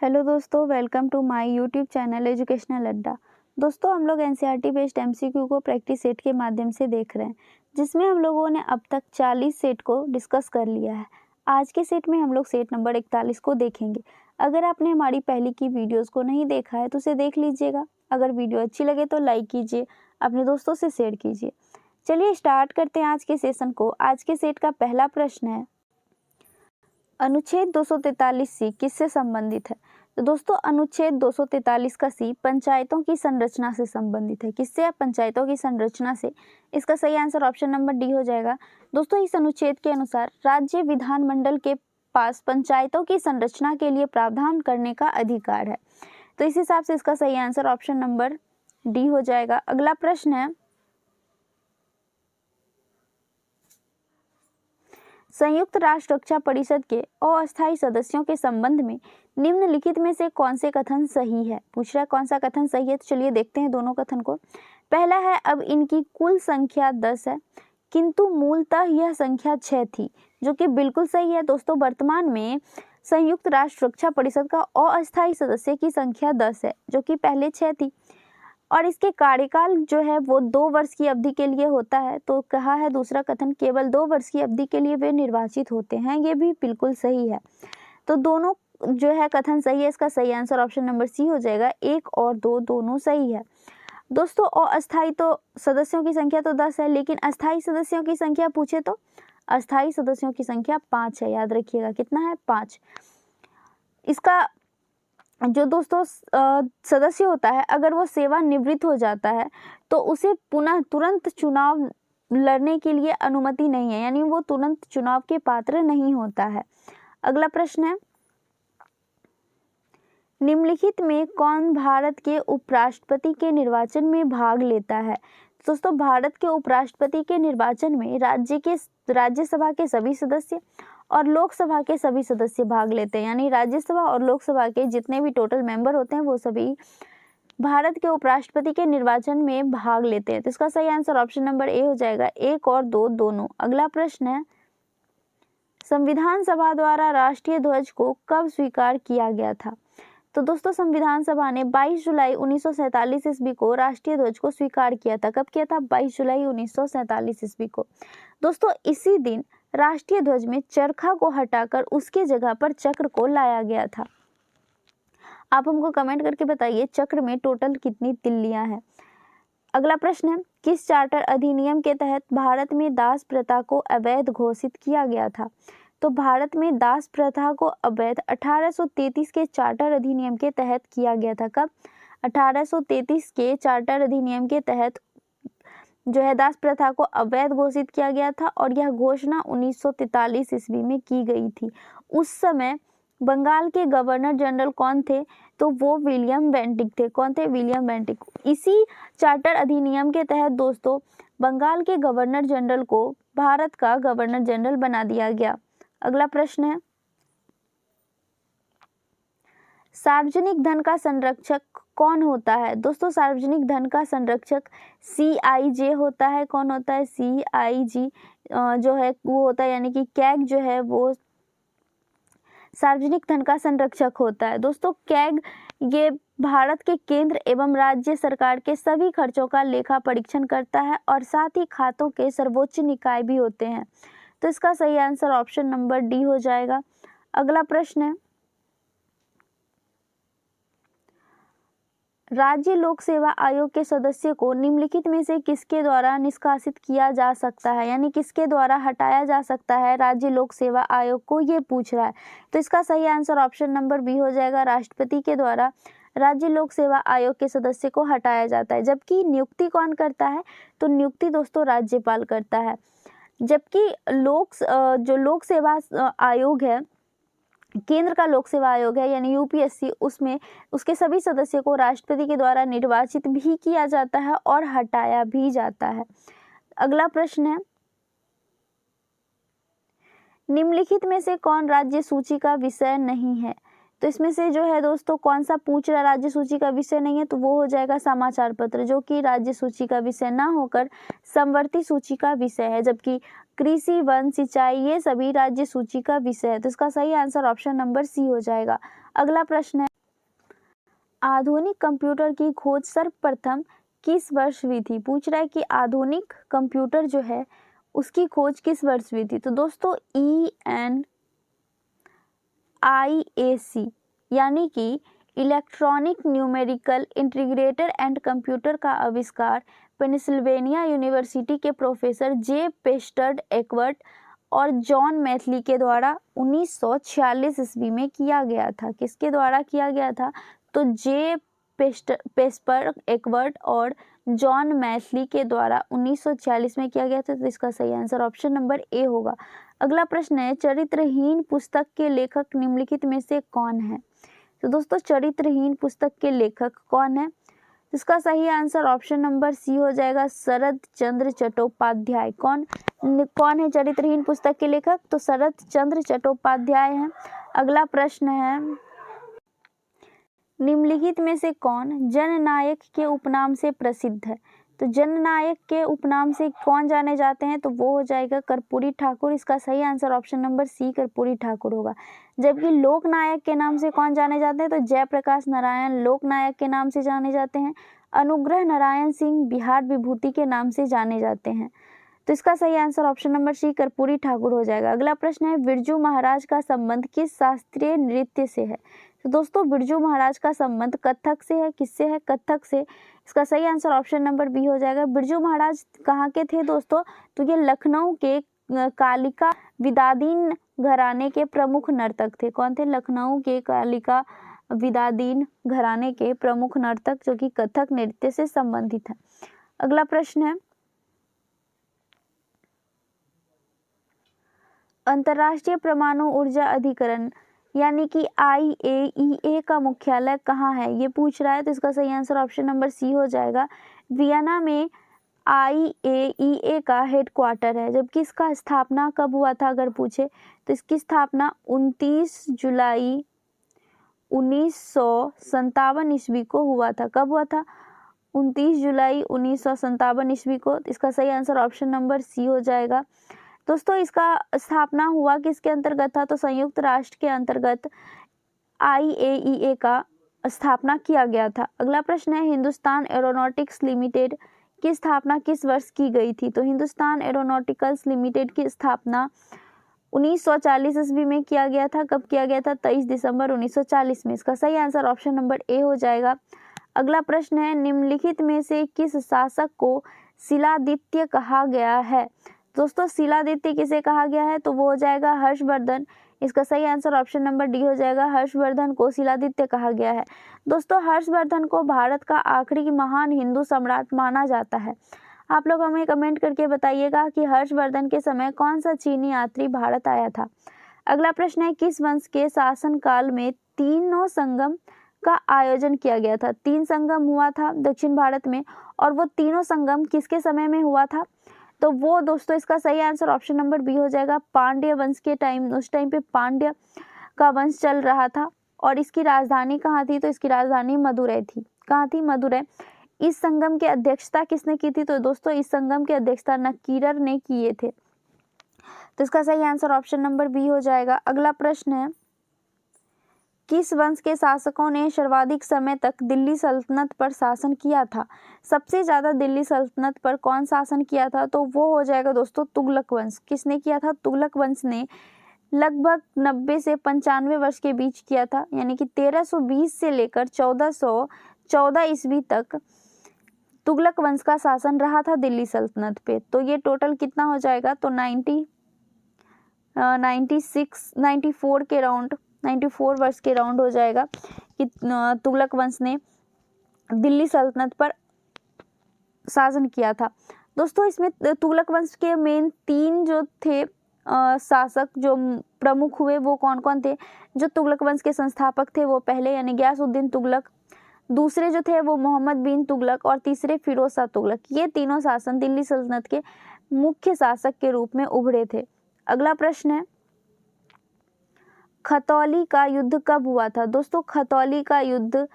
Hello दोस्तों, welcome to my YouTube channel educational Adda. दोस्तों, हम लोग एनसीईआरटी बेस्ड एमसीक्यू को प्रैक्टिस सेट के माध्यम से देख रहे हैं, जिसमें हम लोगों ने अब तक 40 सेट को डिस्कस कर लिया है। आज के सेट में हम लोग सेट नंबर 41 को देखेंगे। अगर आपने हमारी पहले की वीडियोस को नहीं देखा है तो उसे देख लीजिएगा। अगर वीडियो अच्छी लगे तो लाइक कीजिए, अपने दोस्तों से शेयर कीजिए। चलिए स्टार्ट करते हैं आज के सेशन को। आज के सेट का पहला प्रश्न है, अनुच्छेद 243 सी किससे संबंधित है? तो दोस्तों, अनुच्छेद 243 का सी पंचायतों की संरचना से संबंधित है। किससे? पंचायतों की संरचना से। इसका सही आंसर ऑप्शन नंबर डी हो जाएगा। दोस्तों, इस अनुच्छेद के अनुसार राज्य विधानमंडल के पास पंचायतों की संरचना के लिए प्रावधान करने का अधिकार है। तो इस हिसाब से इसका सही आंसर ऑप्शन नंबर डी हो जाएगा। अगला प्रश्न है, संयुक्त राष्ट्र रक्षा परिषद के अस्थायी सदस्यों के संबंध में निम्नलिखित में से कौन से कथन सही है? पूछ रहा है कौन सा कथन सही है। तो चलिए देखते हैं दोनों कथन को। पहला है, अब इनकी कुल संख्या 10 है, किंतु मूलतः यह संख्या 6 थी, जो कि बिल्कुल सही है। दोस्तों, वर्तमान में संयुक्त राष्ट्र रक्षा परिषद का अस्थायी सदस्य की संख्या 10 है, जो कि पहले 6 थी, और इसके कार्यकाल जो है वो 2 वर्ष की अवधि के लिए होता है। तो कहा है दूसरा कथन, केवल 2 वर्ष की अवधि के लिए वे निर्वाचित होते हैं। ये भी बिल्कुल सही है। तो दोनों जो है कथन सही है। इसका सही आंसर ऑप्शन नंबर सी हो जाएगा। 1 और 2 दोनों सही है। दोस्तों, अस्थायी तो सदस्यों की संख्या तो 10 है, लेकिन अस्थायी सदस्यों की संख्या पूछे तो अस्थायी सदस्यों की संख्या 5 है। याद रखिएगा, कितना है? 5। इसका जो दोस्तों सदस्य होता है, अगर वो सेवानिवृत्त हो जाता है तो उसे पुनः तुरंत चुनाव लड़ने के लिए अनुमति नहीं है, यानी वो तुरंत चुनाव के पात्र नहीं होता है। अगला प्रश्न है, निम्नलिखित में कौन भारत के उपराष्ट्रपति के निर्वाचन में भाग लेता है? दोस्तों, भारत के उपराष्ट्रपति के निर्वाचन में राज्यसभा के सभी सदस्य और लोकसभा के सभी सदस्य भाग लेते हैं, यानी राज्यसभा और लोकसभा के जितने भी टोटल मेंबर होते हैं वो सभी भारत के उपराष्ट्रपति के निर्वाचन में भाग लेते हैं। तो इसका सही आंसर ऑप्शन नंबर ए हो जाएगा। 1 और 2 दोनों। अगला प्रश्न है, संविधान सभा द्वारा राष्ट्रीय ध्वज को कब स्वीकार किया गया था? तो दोस्तों, संविधान सभा ने 22 जुलाई 1947 ईस्वी को राष्ट्रीय ध्वज को स्वीकार किया था। कब किया था? 22 जुलाई 1947 ईस्वी को। दोस्तों, इसी दिन राष्ट्रीय ध्वज में चरखा को हटाकर उसके जगह पर चक्र को लाया गया था। आप हमको कमेंट करके बताइए, चक्र में टोटल कितनी तिल्लियां हैं? अगला प्रश्न है, किस चार्टर अधिनियम के तहत भारत में दास प्रथा को अवैध घोषित किया गया था? तो भारत में दास प्रथा को अवैध 1833 के चार्टर अधिनियम के तहत किया गया था। कब? 1833 के चार्टर अधिनियम के तहत जो है दास प्रथा को अवैध घोषित किया गया था, और यह घोषणा 1943 ईस्वी में की गई थी। उस समय बंगाल के गवर्नर जनरल कौन थे? तो वो विलियम बेंटिक थे। कौन थे? William Bentinck. इसी चार्टर अधिनियम के तहत दोस्तों बंगाल के गवर्नर जनरल को भारत का गवर्नर जनरल बना दिया गया। अगला प्रश्न है, सार्वजनिक धन का संरक्षक कौन होता है? दोस्तों, सार्वजनिक धन का संरक्षक CIJ होता है। कौन होता है? CIG जो है वो होता है, यानी कि कैग जो है वो सार्वजनिक धन का संरक्षक होता है। दोस्तों, कैग ये भारत के केंद्र एवं राज्य सरकार के सभी खर्चों का लेखा परीक्षण करता है, और साथ ही खातों के सर्वोच्च निकाय भी होते हैं। तो इसका सही आंसर ऑप्शन नंबर डी हो जाएगा। अगला प्रश्न है, राज्य लोक सेवा आयोग के सदस्य को निम्नलिखित में से किसके द्वारा निष्कासित किया जा सकता है, यानी किसके द्वारा हटाया जा सकता है राज्य लोक सेवा आयोग को? ये पूछ रहा है। तो इसका सही आंसर ऑप्शन नंबर बी हो जाएगा। राष्ट्रपति के द्वारा राज्य लोक सेवा आयोग के सदस्य को हटाया जाता है। जबकि नियुक्ति कौन करता है? तो नियुक्ति दोस्तों राज्यपाल करता है। जबकि जो लोक सेवा आयोग है, केंद्र का लोक सेवा आयोग है, यानी UPSC, उसमें उसके सभी सदस्यों को राष्ट्रपति के द्वारा निर्वाचित भी किया जाता है और हटाया भी जाता है। अगला प्रश्न है, निम्नलिखित में से कौन राज्य सूची का विषय नहीं है? तो इसमें से जो है दोस्तों कौन सा पूछ रहा राज्य सूची का विषय नहीं है, तो वो हो जाएगा समाचार पत्र, जो कि राज्य सूची का विषय ना होकर समवर्ती सूची का विषय है, जबकि कृषि, वन, सिंचाई ये सभी राज्य सूची का विषय है। तो इसका सही आंसर ऑप्शन नंबर सी हो जाएगा। अगला प्रश्न है, आधुनिक कंप्यूटर की खोज सर्वप्रथम किस वर्ष हुई थी? पूछ रहा है कि आधुनिक कंप्यूटर जो है उसकी खोज किस वर्ष हुई थी? तो दोस्तों ENIAC यानी कि electronic numerical integrator and computer का आविष्कार पेनिसिल्वेनिया यूनिवर्सिटी के प्रोफेसर जे पेस्टर्ड एक्वर्ट और जॉन मैथली के द्वारा 1946 ईस्वी में किया गया था। किसके द्वारा किया गया था? तो जे पेस्टर्ड एक्वर्ट और जॉन मैथली के द्वारा 1946 में किया गया था। तो इसका सही आंसर ऑप्शन नंबर ए होगा। अगला प्रश्न है, चरित्रहीन पुस्तक के लेखक निम्नलिखित में से कौन है? तो दोस्तों चरित्रहीन पुस्तक के लेखक कौन है? इसका सही आंसर ऑप्शन नंबर सी हो जाएगा, शरद चंद्र चट्टोपाध्याय। कौन है चरित्रहीन पुस्तक के लेखक? तो शरद चंद्र चट्टोपाध्याय हैं। अगला प्रश्न है, निम्नलिखित में से कौन जननायक के उपनाम से प्रसिद्ध है? तो जननायक के उपनाम से कौन जाने जाते हैं? तो वो हो जाएगा कर्पूरी ठाकुर। इसका सही answer option number C Karpoori Thakur होगा। जबकि लोकनायक के नाम से कौन जाने जाते हैं? तो जयप्रकाश नारायण लोकनायक के नाम से जाने जाते हैं। अनुग्रह नारायण सिंह बिहार विभूति के नाम से जाने जाते हैं। तो इसका सही answer option number C Karpoori Thakur हो जाएगा। अगला प्रश्न है, बिरजू महाराज का संबंध किस शास्त्रीय नृत्य से है? तो दोस्तों बिरजू महाराज का संबंध कथक से है। किससे है? कथक से। इसका सही आंसर ऑप्शन नंबर बी हो जाएगा। बिरजू महाराज कहाँ के थे दोस्तों? तो ये लखनऊ के कालिका विदादीन घराने के प्रमुख नर्तक थे। कौन थे? लखनऊ के कालिका विदादीन घराने के प्रमुख नर्तक, जो कि कथक नृत्य से संबंधित है। अगला प्रश्न है, अंतर्राष्ट्रीय परमाणु ऊर्जा अधिकरण यानी कि IAEA का मुख्यालय कहाँ है? ये पूछ रहा है। तो इसका सही आंसर ऑप्शन नंबर सी हो जाएगा। वियना में IAEA का हेडक्वार्टर है। जबकि इसका स्थापना कब हुआ था अगर पूछे, तो इसकी स्थापना 29 जुलाई 1957 ईस्वी को हुआ था। कब हुआ था? 29 जुलाई 1957 ईस्वी को। इसका सही आंसर ऑप्शन नंबर सी हो जाएगा। दोस्तों इसका स्थापना हुआ किसके अंतर्गत था? तो संयुक्त राष्ट्र के अंतर्गत IAEA का स्थापना किया गया था। अगला प्रश्न है, हिंदुस्तान एरोनॉटिक्स लिमिटेड की स्थापना किस वर्ष की गई थी? तो हिंदुस्तान एरोनॉटिकल्स लिमिटेड की स्थापना 1940 ईस्वी में किया गया था। कब किया गया था? 23 दिसंबर 1940 में। इसका सही आंसर ऑप्शन नंबर ए हो जाएगा। अगला प्रश्न है, निम्नलिखित में से किस शासक को शिलादित्य कहा गया है? दोस्तों शिलादित्य किसे कहा गया है? तो वो हो जाएगा हर्षवर्धन। इसका सही आंसर ऑप्शन नंबर डी हो जाएगा। हर्षवर्धन को शिलादित्य कहा गया है। दोस्तों हर्षवर्धन को भारत का आखिरी महान हिंदू सम्राट माना जाता है। आप लोग हमें कमेंट करके बताइएगा कि हर्षवर्धन के समय कौन सा चीनी यात्री भारत आया था। अगला प्रश्न है, किस वंश के शासनकाल में तीनों संगम का आयोजन किया गया था? 3 संगम हुआ था दक्षिण भारत में, और वो तीनों संगम किसके समय में हुआ था? तो वो दोस्तों इसका सही आंसर ऑप्शन नंबर बी हो जाएगा। पांड्य वंश के टाइम, उस टाइम पे पांड्य का वंश चल रहा था। और इसकी राजधानी कहाँ थी? तो इसकी राजधानी मदुरै थी। कहाँ थी? मदुरै। इस संगम की अध्यक्षता किसने की थी? तो दोस्तों इस संगम की अध्यक्षता नकीरर ने किए थे। तो इसका सही आंसर ऑप्शन नंबर बी हो जाएगा। अगला प्रश्न है, किस वंश के शासकों ने सर्वाधिक समय तक दिल्ली सल्तनत पर शासन किया था? सबसे ज्यादा दिल्ली सल्तनत पर कौन शासन किया था? तो वो हो जाएगा दोस्तों तुगलक वंश। किसने किया था? तुगलक वंश ने लगभग 90 से 95 वर्ष के बीच किया था। यानी कि 1320 से लेकर 1414 ईस्वी तक तुगलक वंश का शासन रहा था दिल्ली सल्तनत पे। तो ये टोटल कितना हो जाएगा? तो 94 के राउंड 94 वर्ष के राउंड हो जाएगा कि तुगलक वंश ने दिल्ली सल्तनत पर शासन किया था। दोस्तों इसमें तुगलक वंश के मेन 3 जो थे शासक जो प्रमुख हुए वो कौन कौन थे? जो तुगलक वंश के संस्थापक थे वो पहले यानी गयासुद्दीन तुगलक, दूसरे जो थे वो मोहम्मद बिन तुगलक, और तीसरे फिरोज शाह तुगलक। ये तीनों शासन दिल्ली सल्तनत के मुख्य शासक के रूप में उभरे थे। अगला प्रश्न है, खतौली का युद्ध कब हुआ था? दोस्तों खतौली का युद्ध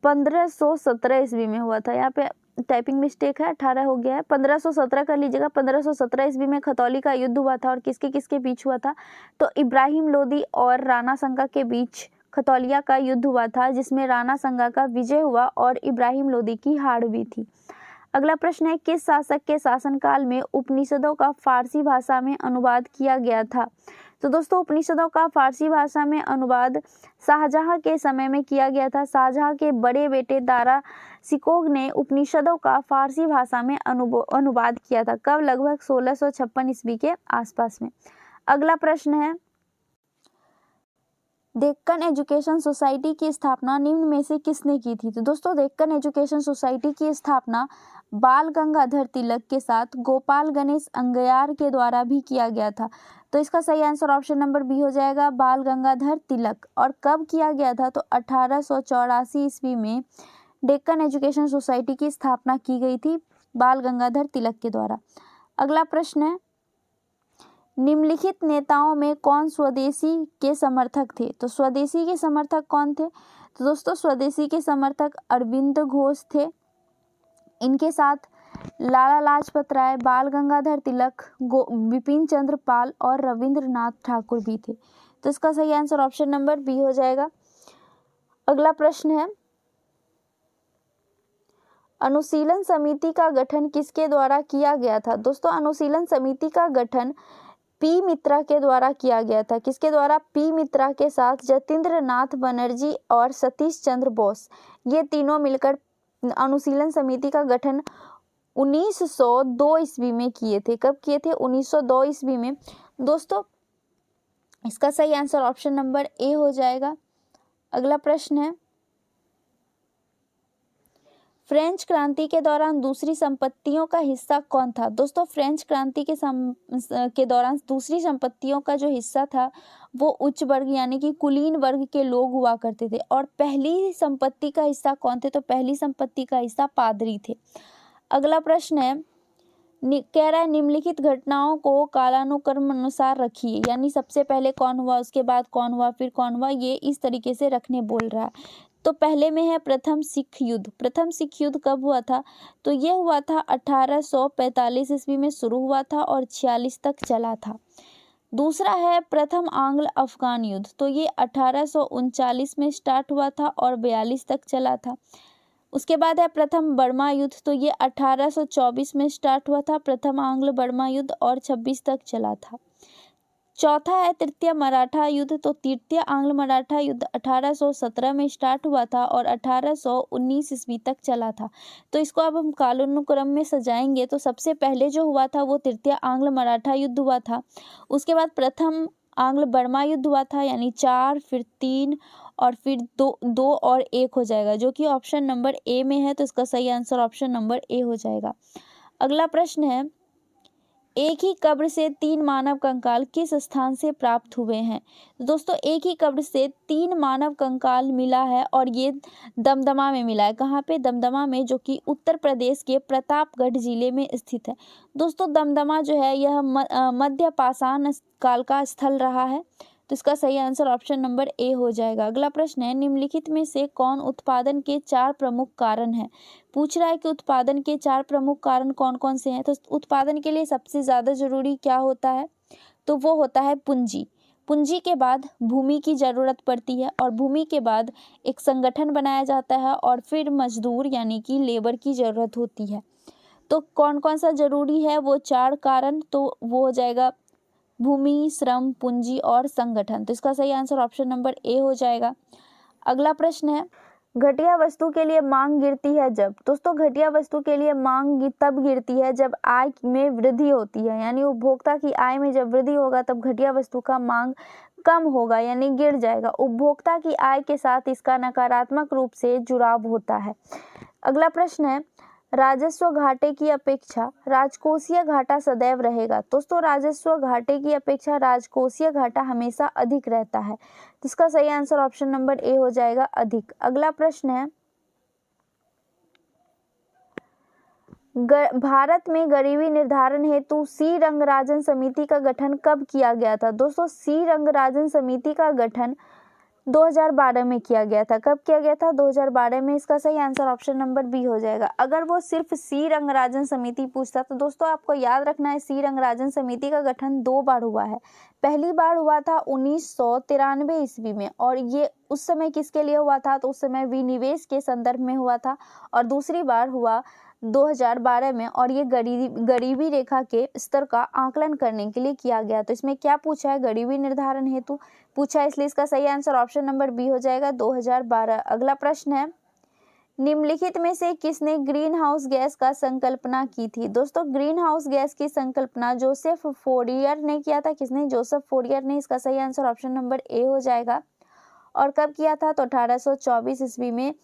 1517 ईस्वी में हुआ था। यहाँ पे टाइपिंग मिस्टेक है, 18 हो गया है, 1517 कर लीजिएगा। 1517 ईस्वी में खतौली का युद्ध हुआ था और किसके किसके बीच हुआ था? तो इब्राहिम लोदी और राणा संगा के बीच खतौलिया का युद्ध हुआ था, जिसमें राणा संगा का विजय हुआ और इब्राहिम लोदी की हार हुई थी। अगला प्रश्न है, किस शासक के शासनकाल में उपनिषदों का फारसी भाषा में अनुवाद किया गया था? तो दोस्तों उपनिषदों का फारसी भाषा में अनुवाद शाहजहां के समय में किया गया था। शाहजहां के बड़े बेटे दारा शिकोह ने उपनिषदों का फारसी भाषा में अनुवाद किया था। कब? लगभग 1656 ईस्वी के आसपास में। अगला प्रश्न है, डेक्कन एजुकेशन सोसाइटी की स्थापना निम्न में से किसने की थी? तो दोस्तों डेक्कन एजुकेशन सोसाइटी की स्थापना बाल गंगाधर तिलक के साथ गोपाल गणेश अंगयार के द्वारा भी किया गया था। तो इसका सही आंसर ऑप्शन नंबर बी हो जाएगा, बाल गंगाधर तिलक। और कब किया गया था? तो 1884 ईस्वी में डेक्कन एजुकेशन सोसाइटी की स्थापना की गई थी बाल गंगाधर तिलक के द्वारा। अगला प्रश्न है, निम्नलिखित नेताओं में कौन स्वदेशी के समर्थक थे? तो स्वदेशी के समर्थक कौन थे? तो दोस्तों स्वदेशी के समर्थक अरविंद घोष थे। इनके साथ लाला लाजपत राय, बाल गंगाधर तिलक, बिपिन चंद्र पाल और रविंद्रनाथ ठाकुर भी थे। तो इसका सही आंसर ऑप्शन नंबर बी हो जाएगा। अगला प्रश्न है, अनुशीलन समिति का गठन किसके द्वारा किया गया था? दोस्तों अनुशीलन समिति का गठन पी मित्रा के द्वारा किया गया था। किसके द्वारा? पी मित्रा के साथ जतीन्द्र नाथ बनर्जी और सतीश चंद्र बोस, ये तीनों मिलकर अनुशीलन समिति का गठन 1902 ईस्वी में किए थे। कब किए थे? 1902 ईस्वी में। दोस्तों इसका सही आंसर ऑप्शन नंबर ए हो जाएगा। अगला प्रश्न है, फ्रेंच क्रांति के दौरान दूसरी संपत्तियों का हिस्सा कौन था? दोस्तों फ्रेंच क्रांति के दौरान दूसरी संपत्तियों का जो हिस्सा था वो उच्च वर्ग यानी कि कुलीन वर्ग के लोग हुआ करते थे। और पहली संपत्ति का हिस्सा कौन थे? तो पहली संपत्ति का हिस्सा पादरी थे। अगला प्रश्न है, कह रहा है निम्नलिखित घटनाओं को कालानुक्रम अनुसार रखिए, यानी सबसे पहले कौन हुआ, उसके बाद कौन हुआ, फिर कौन हुआ, ये इस तरीके से रखने बोल रहा है। तो पहले में है प्रथम सिख युद्ध। प्रथम सिख युद्ध कब हुआ था? तो ये हुआ था 1845 ईस्वी में शुरू हुआ था और 46 तक चला था। दूसरा है प्रथम आंग्ल अफगान युद्ध, तो ये 1839 में स्टार्ट हुआ था और 42 तक चला था। उसके बाद है प्रथम बर्मा युद्ध, तो ये 1824 में स्टार्ट हुआ था प्रथम आंग्ल बर्मा युद्ध और 26 तक चला था। चौथा है तृतीय मराठा युद्ध, तो तृतीय आंग्ल मराठा युद्ध 1817 में स्टार्ट हुआ था और 1819 ईस्वी तक चला था। तो इसको अब हम कालानुक्रम में सजाएंगे तो सबसे पहले जो हुआ था वो तृतीय आंग्ल मराठा युद्ध हुआ था। उसके बाद प्रथम आंग्ल बर्मा युद्ध हुआ था, यानी 4, फिर 3 और फिर 2 और 1 हो जाएगा, जो कि ऑप्शन नंबर ए में है। तो इसका सही आंसर ऑप्शन नंबर ए हो जाएगा। अगला प्रश्न है, एक ही कब्र से 3 मानव कंकाल किस स्थान से प्राप्त हुए हैं? दोस्तों एक ही कब्र से 3 मानव कंकाल मिला है और ये दमदमा में मिला है। कहाँ पे? दमदमा में, जो कि उत्तर प्रदेश के प्रतापगढ़ जिले में स्थित है। दोस्तों दमदमा जो है यह मध्य पाषाण काल का स्थल रहा है। तो इसका सही आंसर ऑप्शन नंबर ए हो जाएगा। अगला प्रश्न है, निम्नलिखित में से कौन उत्पादन के 4 प्रमुख कारण हैं? पूछ रहा है कि उत्पादन के 4 प्रमुख कारण कौन कौन से हैं। तो उत्पादन के लिए सबसे ज़्यादा जरूरी क्या होता है? तो वो होता है पूंजी। पूंजी के बाद भूमि की ज़रूरत पड़ती है और भूमि के बाद एक संगठन बनाया जाता है और फिर मजदूर यानी कि लेबर की ज़रूरत होती है। तो कौन कौन सा जरूरी है वो 4 कारण? तो वो हो जाएगा भूमि, श्रम, पूंजी और संगठन। तो इसका सही आंसर ऑप्शन नंबर ए हो जाएगा। अगला प्रश्न है, घटिया वस्तु के लिए मांग गिरती है जब? दोस्तों घटिया वस्तु के लिए मांग तब गिरती है जब आय में वृद्धि होती है, यानी उपभोक्ता की आय में जब वृद्धि होगा तब घटिया वस्तु का मांग कम होगा यानी गिर जाएगा। उपभोक्ता की आय के साथ इसका नकारात्मक रूप से जुड़ाव होता है। अगला प्रश्न है, राजस्व घाटे की अपेक्षा राजकोषीय घाटा सदैव रहेगा? दोस्तों राजस्व घाटे की अपेक्षा राजकोषीय घाटा हमेशा अधिक रहता है। तो इसका सही आंसर ऑप्शन नंबर ए हो जाएगा, अधिक। अगला प्रश्न है, भारत में गरीबी निर्धारण हेतु सी रंगराजन समिति का गठन कब किया गया था? दोस्तों, सी रंगराजन समिति का गठन 2012 में किया गया था। कब किया गया था? 2012 में। इसका सही आंसर ऑप्शन नंबर बी हो जाएगा। अगर वो सिर्फ सी रंगराजन समिति पूछता तो दोस्तों आपको याद रखना है, सी रंगराजन समिति का गठन 2 बार हुआ है। पहली बार हुआ था 1993 ईस्वी में, और ये उस समय किसके लिए हुआ था? तो उस समय विनिवेश के संदर्भ में हुआ था। और दूसरी बार हुआ 2012 में, और ये गरीबी रेखा के स्तर का आकलन करने के लिए किया गया। तो इसमें क्या पूछा है? गरीबी निर्धारण हेतु पूछा है, इसलिए इसका सही आंसर ऑप्शन नंबर बी हो जाएगा, 2012। अगला प्रश्न है, निम्नलिखित में से किसने ग्रीन हाउस गैस का संकल्पना की थी? दोस्तों, ग्रीन हाउस गैस की संकल्पना जोसेफ फोरियर ने किया था। किसने? जोसेफ फोरियर ने। इसका सही आंसर ऑप्शन नंबर ए हो जाएगा। और कब किया था? तो 1824 ईस्वी में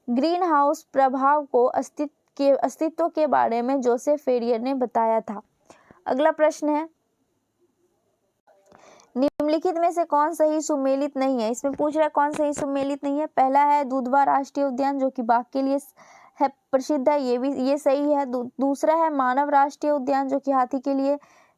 ग्रीन हाउस प्रभाव को अस्तित्व के बारे में जोसेफ फोरियर ने बताया था। अगला प्रश्न है, निम्नलिखित में से कौन सही सुमेलित नहीं है? इसमें पूछ रहा है कौन सही सुमेलित नहीं है। पहला है दुधवा राष्ट्रीय उद्यान, जो कि बाघ के लिए है प्रसिद्ध है, ये सही है। दूसरा है मानव राष्ट्रीय उद्यान, जो कि हाथी के लिए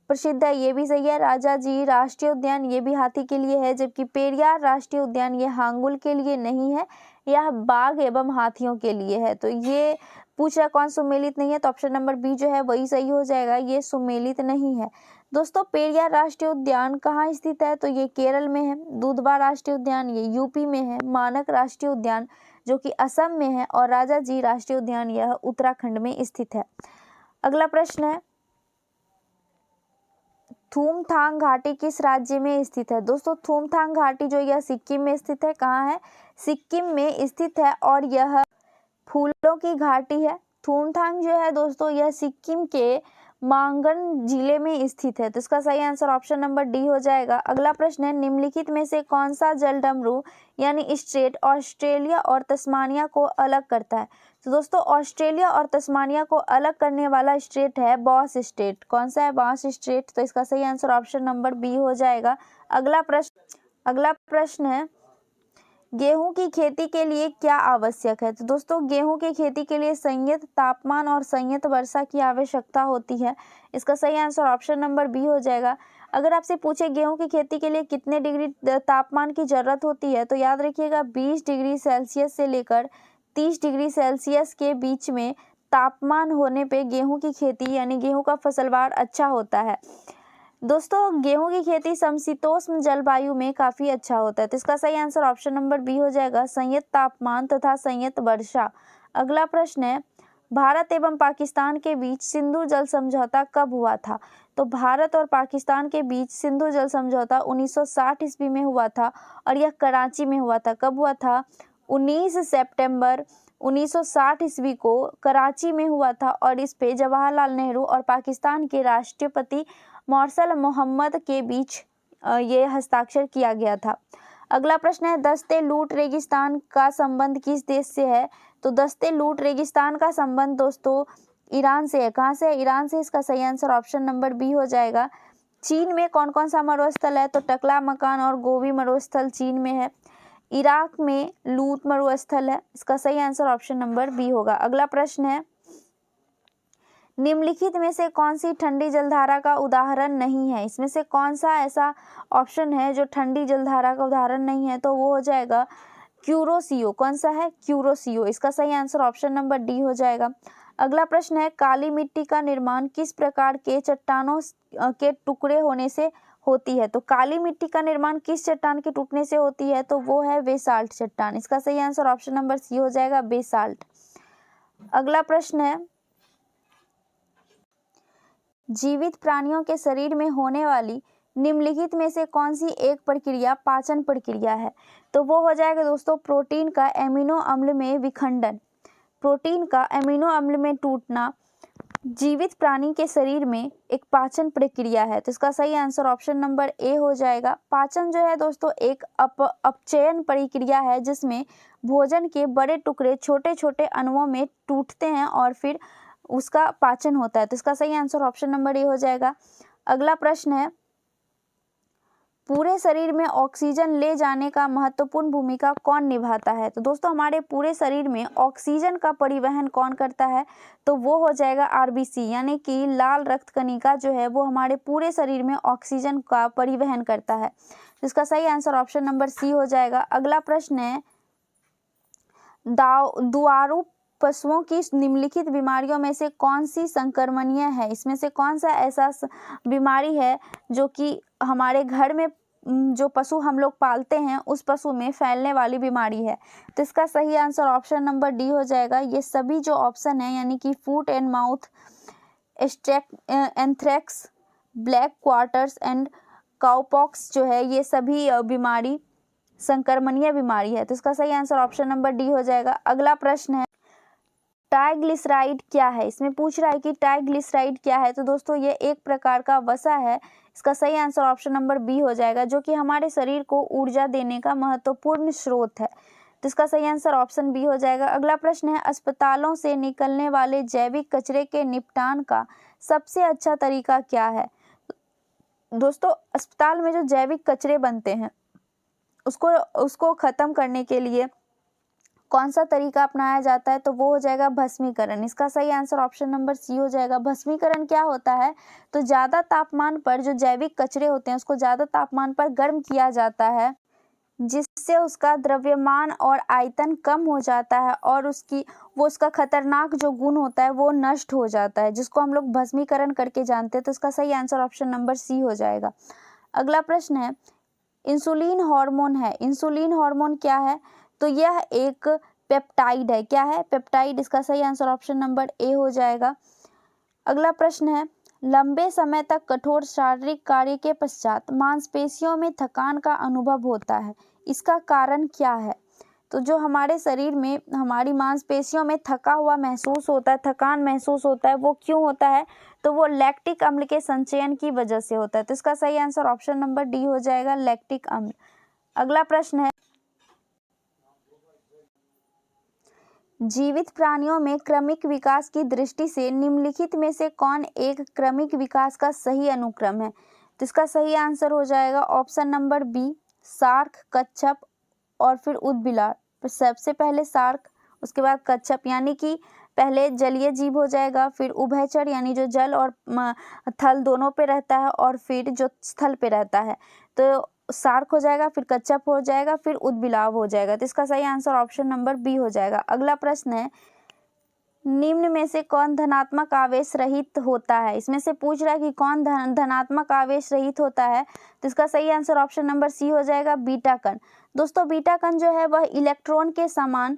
प्रसिद्ध है, ये भी सही है। राजाजी राष्ट्रीय उद्यान, ये भी हाथी के लिए है। जबकि पेरियार राष्ट्रीय उद्यान, ये हांगुल के लिए नहीं है, यह बाघ एवं हाथियों के लिए है। तो ये पूछ रहा कौन सुमेलित नहीं है, तो ऑप्शन नंबर बी जो है वही सही हो जाएगा, ये सुमेलित नहीं है। दोस्तों, पेरियार राष्ट्रीय उद्यान कहाँ स्थित है? तो ये केरल में है। दुधवा राष्ट्रीय उद्यान ये यूपी में है। मानक राष्ट्रीय उद्यान जो कि असम में है, और राजाजी राष्ट्रीय उद्यान यह उत्तराखंड में स्थित है। अगला प्रश्न है, थूमथांग घाटी किस राज्य में स्थित है? दोस्तों, थूमथांग घाटी जो यह सिक्किम में स्थित है। कहाँ है? सिक्किम में स्थित है, और यह फूलों की घाटी है। थूमथांग जो है दोस्तों, यह सिक्किम के मांगन जिले में स्थित है। तो इसका सही आंसर ऑप्शन नंबर डी हो जाएगा। अगला प्रश्न है, निम्नलिखित में से कौन सा जलडमरू यानी स्ट्रेट ऑस्ट्रेलिया और तस्मानिया को अलग करता है? तो दोस्तों, ऑस्ट्रेलिया और तस्मानिया को अलग करने वाला स्ट्रेट है बॉस स्ट्रेट। कौन सा है? Boss straight. तो इसका सही आंसर ऑप्शन नंबर बी हो जाएगा। अगला प्रश्न है, गेहूं की खेती के लिए क्या आवश्यक है? तो दोस्तों, गेहूं की खेती के लिए संयत तापमान और संयत वर्षा की आवश्यकता होती है। इसका सही आंसर ऑप्शन नंबर बी हो जाएगा। अगर आपसे पूछे गेहूं की खेती के लिए कितने डिग्री तापमान की जरूरत होती है, तो याद रखिएगा 20 डिग्री सेल्सियस से लेकर 30 डिग्री सेल्सियस के बीच में तापमान होने पे गेहूं की खेती यानी गेहूं का फसलवार अच्छा होता है। दोस्तों, गेहूं की खेती समशीतोष्ण जलवायु में काफी अच्छा होता है। तो इसका सही आंसर ऑप्शन नंबर बी हो जाएगा, संयत तापमान तथा संयत वर्षा। अगला प्रश्न है, भारत एवं पाकिस्तान के बीच सिंधु जल समझौता कब हुआ था? तो भारत और पाकिस्तान के बीच सिंधु जल समझौता 1960 ईस्वी में हुआ था, और यह कराची में हुआ था। कब हुआ था? 19 सितंबर 1960 ईस्वी को कराची में हुआ था, और इस पे जवाहरलाल नेहरू और पाकिस्तान के राष्ट्रपति मौर्सल मोहम्मद के बीच ये हस्ताक्षर किया गया था। अगला प्रश्न है, दस्ते लूट रेगिस्तान का संबंध किस देश से है? तो दस्ते लूट रेगिस्तान का संबंध दोस्तों ईरान से है। कहाँ से? ईरान से। इसका सही आंसर ऑप्शन नंबर बी हो जाएगा। चीन में कौन कौन सा मरुस्थल है? तो टकला मकान और गोबी मरुस्थल चीन में है। इराक में लूट मरुस्थल है। इसका सही आंसर ऑप्शन नंबर बी होगा। अगला प्रश्न है, निम्नलिखित में से कौन सी ठंडी जलधारा का उदाहरण नहीं है? इसमें से कौन सा ऐसा ऑप्शन है जो ठंडी जलधारा का उदाहरण नहीं है? तो वो हो जाएगा क्यूरोसियो। कौन सा है? क्यूरोसियो। इसका सही आंसर ऑप्शन नंबर डी हो जाएगा। अगला प्रश्न है, काली मिट्टी का निर्माण किस प्रकार के चट्टानों के टुकड़े होने से होती है? तो काली मिट्टी का निर्माण किस चट्टान के टूटने से होती है? तो वो है बेसाल्ट चट्टान। इसका सही आंसर ऑप्शन नंबर सी हो जाएगा, बेसाल्ट। अगला प्रश्न है, जीवित प्राणियों के शरीर में होने वाली निम्नलिखित में से कौन सी एक प्रक्रिया पाचन प्रक्रिया है? तो वो हो जाएगा दोस्तों प्रोटीन का एमिनो अम्ल में विखंडन। प्रोटीन का एमिनो अम्ल में टूटना जीवित प्राणी के शरीर में एक पाचन प्रक्रिया है। तो इसका सही आंसर ऑप्शन नंबर ए हो जाएगा। पाचन जो है दोस्तों एक अपचयन प्रक्रिया है, जिसमें भोजन के बड़े टुकड़े छोटे छोटे अणुओं में टूटते हैं और फिर उसका पाचन होता है। तो इसका सही आंसर ऑप्शन नंबर ए हो जाएगा। अगला प्रश्न है, पूरे शरीर में ऑक्सीजन ले जाने का महत्वपूर्ण भूमिका कौन निभाता है? तो दोस्तों हमारे पूरे शरीर में ऑक्सीजन का परिवहन कौन करता है? तो वो हो जाएगा आरबीसी, यानी कि लाल रक्त कणिका जो है वो हमारे पूरे शरीर में ऑक्सीजन का परिवहन करता है। इसका सही आंसर ऑप्शन नंबर सी हो जाएगा। अगला प्रश्न है, दुधारू पशुओं की निम्नलिखित बीमारियों में से कौन सी संक्रमणीय है? इसमें से कौन सा ऐसा बीमारी है जो कि हमारे घर में जो पशु हम लोग पालते हैं उस पशु में फैलने वाली बीमारी है? तो इसका सही आंसर ऑप्शन नंबर डी हो जाएगा। ये सभी जो ऑप्शन है यानी कि foot and mouth, anthrax, black quarters and cowpox जो है ये सभी बीमारी संक्रमणीय बीमारी है। तो इसका सही आंसर ऑप्शन नंबर डी हो जाएगा। अगला प्रश्न है, ट्राइग्लिसराइड क्या है? इसमें पूछ रहा है कि ट्राइग्लिसराइड क्या है? तो दोस्तों ये एक प्रकार का वसा है। इसका सही आंसर ऑप्शन नंबर बी हो जाएगा, जो कि हमारे शरीर को ऊर्जा देने का महत्वपूर्ण स्रोत है। तो इसका सही आंसर ऑप्शन बी हो जाएगा। अगला प्रश्न है, अस्पतालों से निकलने वाले जैविक कचरे के निपटान का सबसे अच्छा तरीका क्या है? दोस्तों अस्पताल में जो जैविक कचरे बनते हैं उसको खत्म करने के लिए कौन सा तरीका अपनाया जाता है? तो वो हो जाएगा भस्मीकरण। इसका सही आंसर ऑप्शन नंबर सी हो जाएगा। भस्मीकरण क्या होता है? तो ज़्यादा तापमान पर जो जैविक कचरे होते हैं उसको ज़्यादा तापमान पर गर्म किया जाता है, जिससे उसका द्रव्यमान और आयतन कम हो जाता है और उसका खतरनाक जो गुण होता है वो नष्ट हो जाता है, जिसको हम लोग भस्मीकरण करके जानते हैं। तो इसका सही आंसर ऑप्शन नंबर सी हो जाएगा। अगला प्रश्न है, इंसुलिन हार्मोन है। इंसुलिन हार्मोन क्या है? तो यह एक पेप्टाइड है। क्या है? पेप्टाइड। इसका सही आंसर ऑप्शन नंबर ए हो जाएगा। अगला प्रश्न है, लंबे समय तक कठोर शारीरिक कार्य के पश्चात मांसपेशियों में थकान का अनुभव होता है, इसका कारण क्या है? तो जो हमारे शरीर में हमारी मांसपेशियों में थका हुआ महसूस होता है, थकान महसूस होता है, वो क्यों होता है? तो वो लैक्टिक अम्ल के संचयन की वजह से होता है। तो इसका सही आंसर ऑप्शन नंबर डी हो जाएगा, लैक्टिक अम्ल। अगला प्रश्न है, जीवित प्राणियों में क्रमिक विकास की दृष्टि से निम्नलिखित में से कौन एक क्रमिक विकास का सही अनुक्रम है? तो इसका सही आंसर हो जाएगा ऑप्शन नंबर बी, शार्क, कच्छप और फिर उदबिलार। सबसे पहले शार्क, उसके बाद कच्छप, यानी कि पहले जलीय जीव हो जाएगा, फिर उभयचर यानी जो जल और थल दोनों पे रहता है, और फिर जो स्थल पे रहता है। तो शार्क हो जाएगा, फिर कच्छप हो जाएगा, फिर उदबिलाव हो जाएगा। तो इसका सही आंसर ऑप्शन नंबर बी हो जाएगा। अगला प्रश्न है, निम्न में से कौन धनात्मक आवेश रहित होता है? इसमें से पूछ रहा है कि कौन धनात्मक आवेश रहित होता है। तो इसका सही आंसर ऑप्शन नंबर सी हो जाएगा, बीटा कण। दोस्तों बीटा कण जो है वह इलेक्ट्रॉन के समान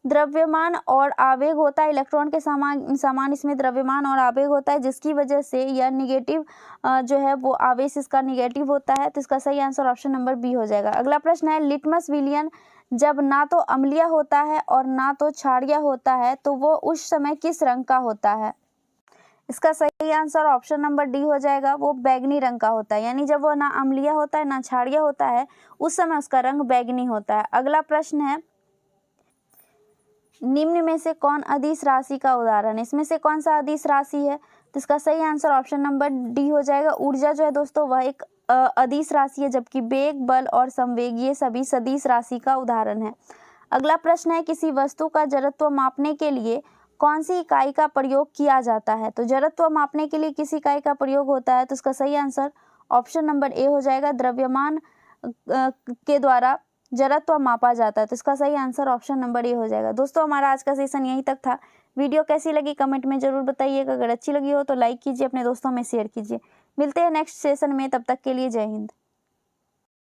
द्रव्यमान और आवेग होता है। इलेक्ट्रॉन के समान इसमें द्रव्यमान और आवेग होता है, जिसकी वजह से यह निगेटिव जो है वो आवेश इसका निगेटिव होता है। तो इसका सही आंसर ऑप्शन नंबर बी हो जाएगा। अगला प्रश्न है, लिटमस विलयन जब ना तो अम्लीय होता है और ना तो क्षारीय होता है तो वो उस समय किस रंग का होता है? इसका सही आंसर ऑप्शन नंबर डी हो जाएगा, वो बैगनी रंग का होता है। यानी जब वो ना अम्लीय होता है ना क्षारीय होता है उस समय उसका रंग बैगनी होता है। अगला प्रश्न है, निम्न में से कौन अदिश राशि का उदाहरण है? इसमें से कौन सा अदिश राशि है? तो इसका सही आंसर ऑप्शन नंबर डी हो जाएगा। ऊर्जा जो है दोस्तों वह एक अदिश राशि है, जबकि वेग, बल और संवेग ये सभी सदिश राशि का उदाहरण है। अगला प्रश्न है, किसी वस्तु का जड़त्व मापने के लिए कौन सी इकाई का प्रयोग किया जाता है? तो जड़त्व मापने के लिए किस इकाई का प्रयोग होता है? तो इसका सही आंसर ऑप्शन नंबर ए हो जाएगा, द्रव्यमान के द्वारा जड़त्व मापा जाता है। तो इसका सही आंसर ऑप्शन नंबर ए हो जाएगा। दोस्तों हमारा आज का सेशन यहीं तक था। वीडियो कैसी लगी कमेंट में जरूर बताइएगा। अगर अच्छी लगी हो तो लाइक कीजिए, अपने दोस्तों में शेयर कीजिए। मिलते हैं नेक्स्ट सेशन में, तब तक के लिए जय हिंद।